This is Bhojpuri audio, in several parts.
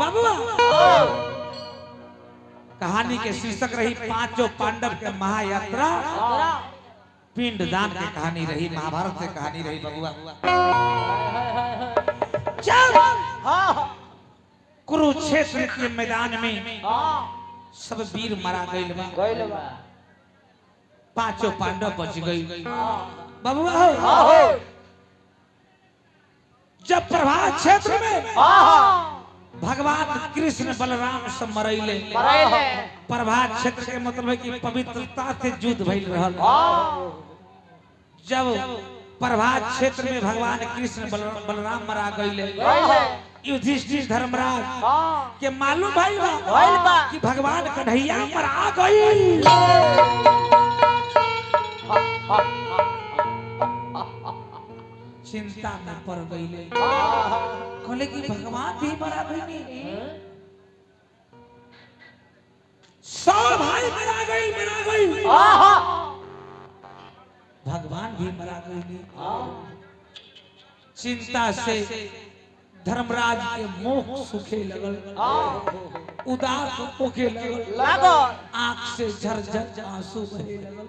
बाबुआ कहानी के शीर्षक रही पांचों पांडव के महायात्रा पिंडदान की कहानी रही, महाभारत से कहानी रही बबुआ। कुरुक्षेत्र के मैदान में सब वीर मारा गइल बा, पांचों पांडव बच गई बबुआ। जब प्रभात क्षेत्र में भगवान कृष्ण बलराम से मरैले, प्रभात क्षेत्र के मतलब है कि पवित्रता से युद्ध भइल रहल। जब प्रभात क्षेत्र में भगवान कृष्ण बलराम मरा गइले, युधिष्ठिर धर्मराज के मालूम भइल बा कि भगवान कन्हैया मरा गइल। चिंता में पड़ गइले, कहले कि भगवान भी मरा गइल, सब भाई मरा गइल, भगवान भी मरा गइल। चिंता से धर्मराज के मुख सूखे लगल, उदास होके लगल, आंख से झरझर आंसू बहे लगल।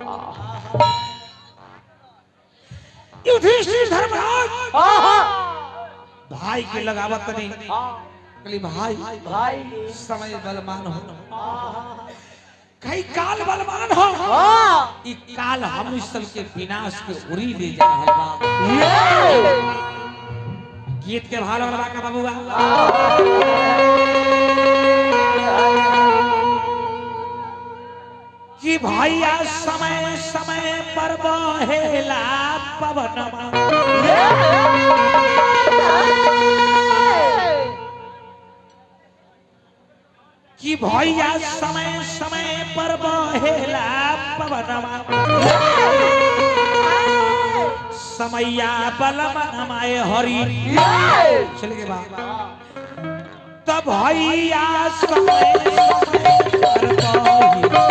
युधिष्ठिर धर्मराज भाई के लगावत नहीं, कहली भाई समय बलवान हो, कई काल बलवान हो, ई काल हम सब के विनाश के उरी ले जा रहल बा। गीत के भाव वाला का बबुआ कि भैया समय समय पर बहेला पवनमा, कि भैया समय समय पर बहेला पवनमा, समैया बलमनमाए हरि चलिए बाबा। तब भैया समय समय पर बहेला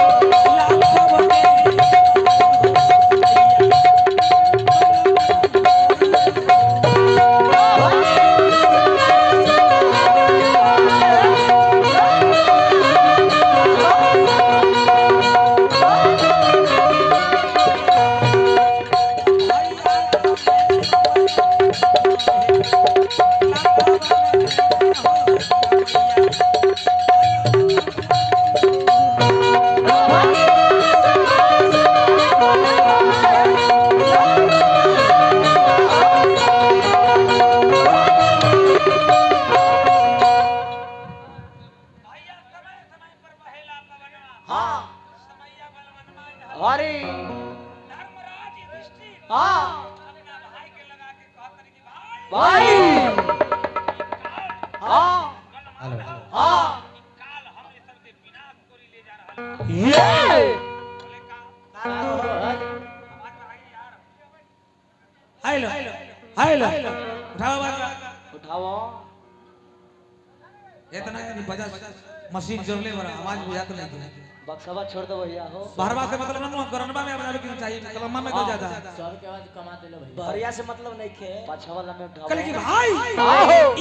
मशीन जोड़ले वाला आवाज बुझात नहीं, बक्सवा छोड़ दो भैया हो। बहरवा से मतलब ना गरनवा में बनावे के चाहिए, कलमा में तो ज्यादा सर के आवाज कमा देले भैया। बहरिया से मतलब नहीं खे, पछवाला में उठाओ। कहले कि भाई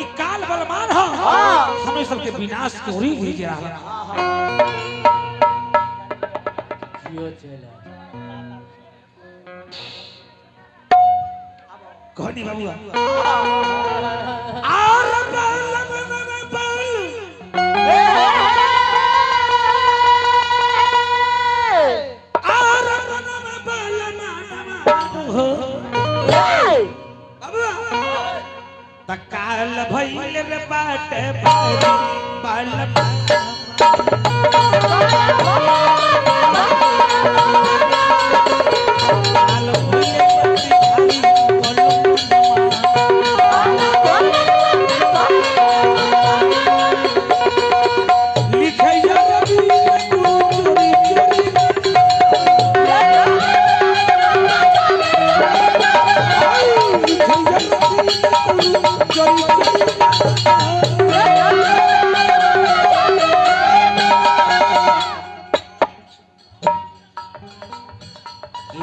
ई काल बलवान ह, हम सब के विनाश के ओरी ले जा रहा है। जियो चला कहनी बाबूआ आर बल काल भइल रे बाटे बाल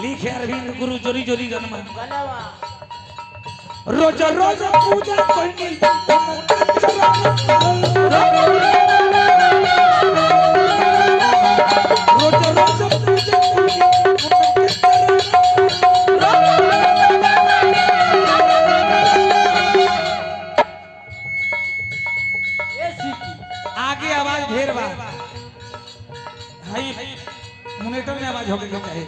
लिखे अरविंद गुरु जोरी जोरी जन्म रोज रोज पूजा करनी आगे आवाज ढेर बा भाई मॉनिटर में आवाज होके क्यों कहे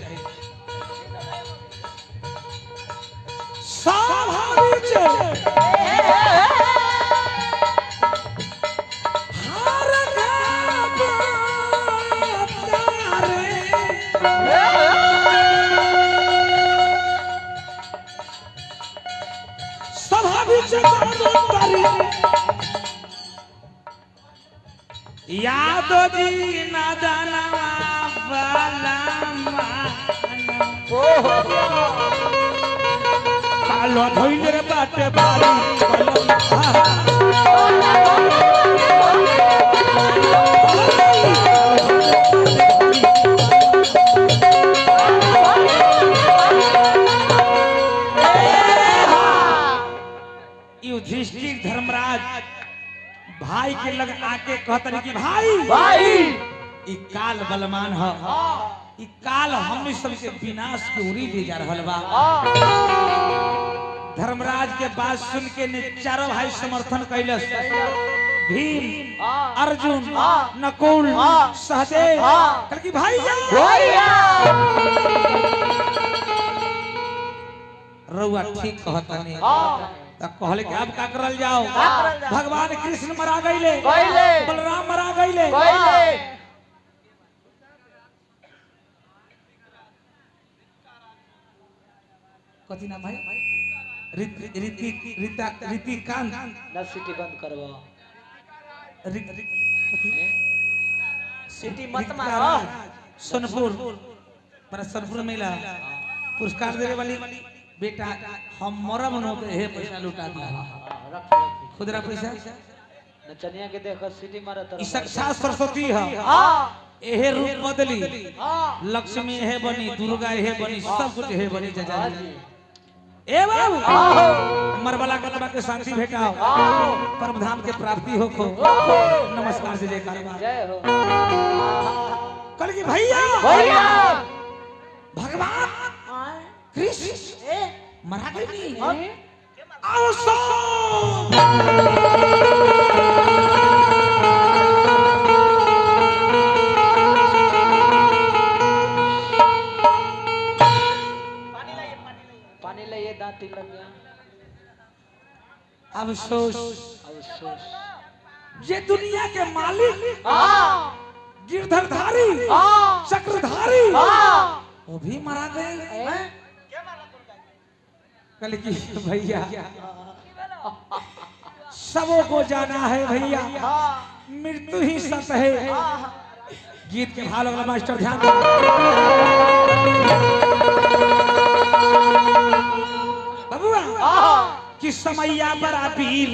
स्वाभाविक यादव जी नादाना वाला कालो धोइले रे बाटे बारी युधिष्ठिर धर्मराज भाई के लग आके कहतन कि भाई ई काल बलवान ह ई काल हमनी सब के विनाश के उरी ले जा रहल बा। धर्मराज के बात सुन के ने चारों भाई समर्थन कैलस। भीम, अर्जुन, नकुल, सहदेव कल की भाई रउआ ठीक कहतनी कहले कि अब का करल जाओ भगवान कृष्ण मरा गईले बलराम मरा गईले कथी नाम भाई रीतिकांत ना सिटी बंद करवा सिटी मत मारो सोनपुर पर सोनपुर मिला पुरस्कार देने वाली बेटा हम मरम न पे हे पैसा लुटा दिया खुदरा पैसा नचनिया के देखो सिटी मारो तरफ ई साक्षात सरस्वती है एहे रूप बदली लक्ष्मी हे बनी दुर्गा हे बनी सब कुछ हे बनी जजा ए बाबू मरबला कलमा के शांति भेटाओ परम धाम के प्राप्ति हो खो नमस्कार से जयकार जय हो कल की भैया भगवान कृष्ण मरा गई नहीं आओ सो पानी ले ये दांत लग गया अफसोस अफसोस ये दुनिया के मालिक गिरधरधारी चक्रधारी वो भी मरा गए कल की भैया सबों को जाना है भैया मृत्यु ही सत्य है। गीत के भाव वाला मास्टर ध्यान दो बबुआ कि समैया बड़ा पीर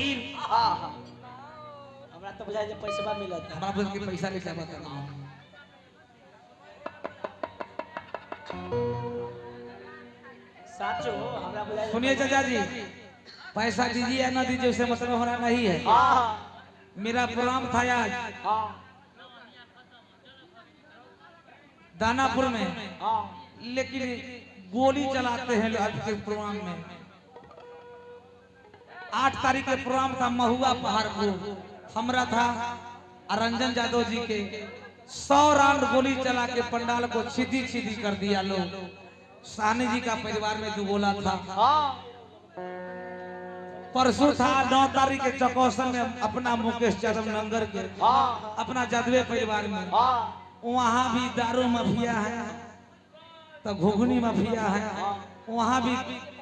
हमरा तो बुझाई जे पैसा मिलत हमरा बोल के पैसा लेके बता साचो हमरा बुझाई सुनिए चाचा जी पैसा दीजिए या ना दीजिए उससे मतलब होना नहीं है। मेरा प्रोग्राम था आज दानापुर में लेकिन गोली चलाते हैं आज के प्रोग्राम में 8 तारीख के प्रोग्राम था महुआ पहाड़पुर हमरा था रंजन यादव जी के 100 राउंड गोली चला के पंडाल को छिदी छिदी कर दिया लोग। सानी जी का परिवार में 2 गोला था। परसों था 9 तारीख के चकौसन में अपना मुकेश यादव नंगर के अपना जदवे परिवार में वहाँ भी दारू माफिया है तो घुघनी माफिया है वहाँ भी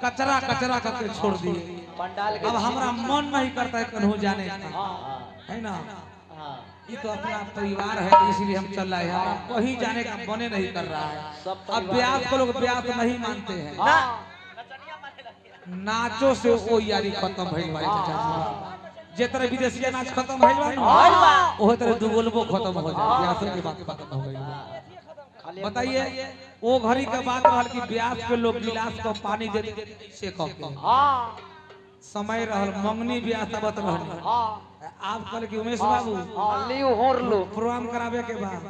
कचरा कचरा करके छोड़ दिए। पंडाल अब हमारा मन नहीं करता है कन्हू जाने का है ना ये तो अपना परिवार है इसलिए हम चल रहे हैं हमारा कहीं जाने का मने नहीं कर रहा है। अब ब्याह को लोग ब्याह नहीं मानते हैं नाचो से वो यारी खत्म भइल भाई चाचा जे तरह विदेशी नाच खत्म भइल बा ना ओहे तरह दुगोलबो खत्म हो जाए ब्याह के बात खत्म हो गई। बताइए वो घड़ी के बात रहल कि ब्याह के लोग गिलास को पानी दे से कह के समय रहल मंगनी ब्याह तबत रहल आप कल की उमेश बाबू लियो होर लो प्रोग्राम करावे के बाद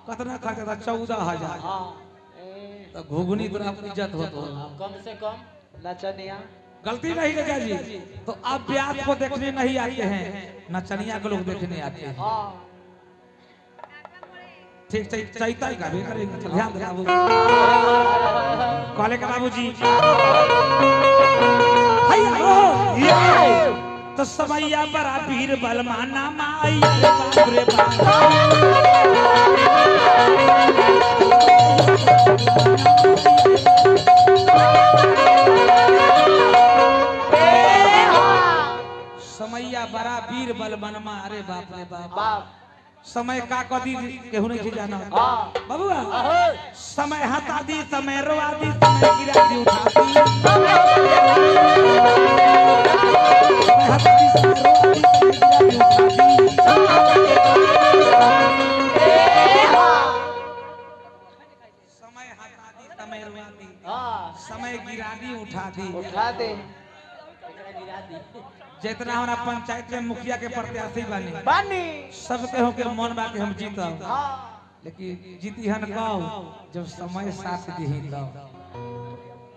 कितना खर्चा था 14,000 तो घुघनी तोरा इज्जत होतो कम से कम नचनिया गलती नहीं चाचा जी। तो अब ब्याह को देखने नहीं आते हैं नचनिया को लोग देखने आते हैं। ठीक चैता का भी करेंगे। चल ध्यान दे बाबू कॉले का बाबूजी तो समैया बड़ा वीर बलमाना माया बाप रे समैया बड़ा वीर बलमाना अरे बाप रे बाप समय का कदी केहू नहीं जाना बाबूआ समय हटा दी समय रोआ दी समय गिरा दी उठा दी समय हटा दी समय रोआ दी समय गिरा दी उठा दी समय हटा दी समय रोआ दी समय गिरा दी उठा दी जितना हमारा पंचायत में मुखिया के प्रत्याशी बानी सब कहो के मन बा के हम जीतब लेकिन जीती हन कब जब समय साथ दी तब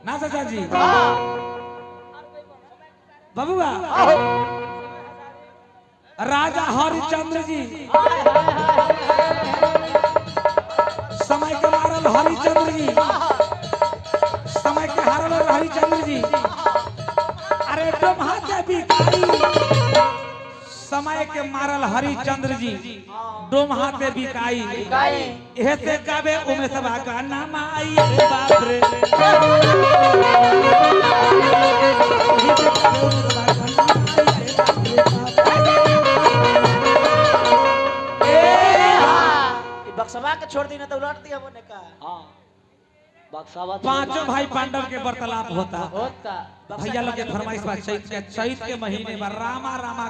ना चाचा जी बबुआ राजा हरिचंद्र जी समय के मारल हरिचंद्र जी समय के हारल हरिचंद्र जी अरे ब्रह्मा के भिखारी समय के मारल हरिचंद्र जी डोमहा ते बिकाई एहे से गावे उमे सभा का नाम आई रे बाप रे बक्सवा के छोड़ दी ना तो उलट दिया बोने का हां बक्सवा पांचों भाई पांडव के वार्तालाप होता भैया लोग के फरमाइश बा चैत के महीने में रामा रामा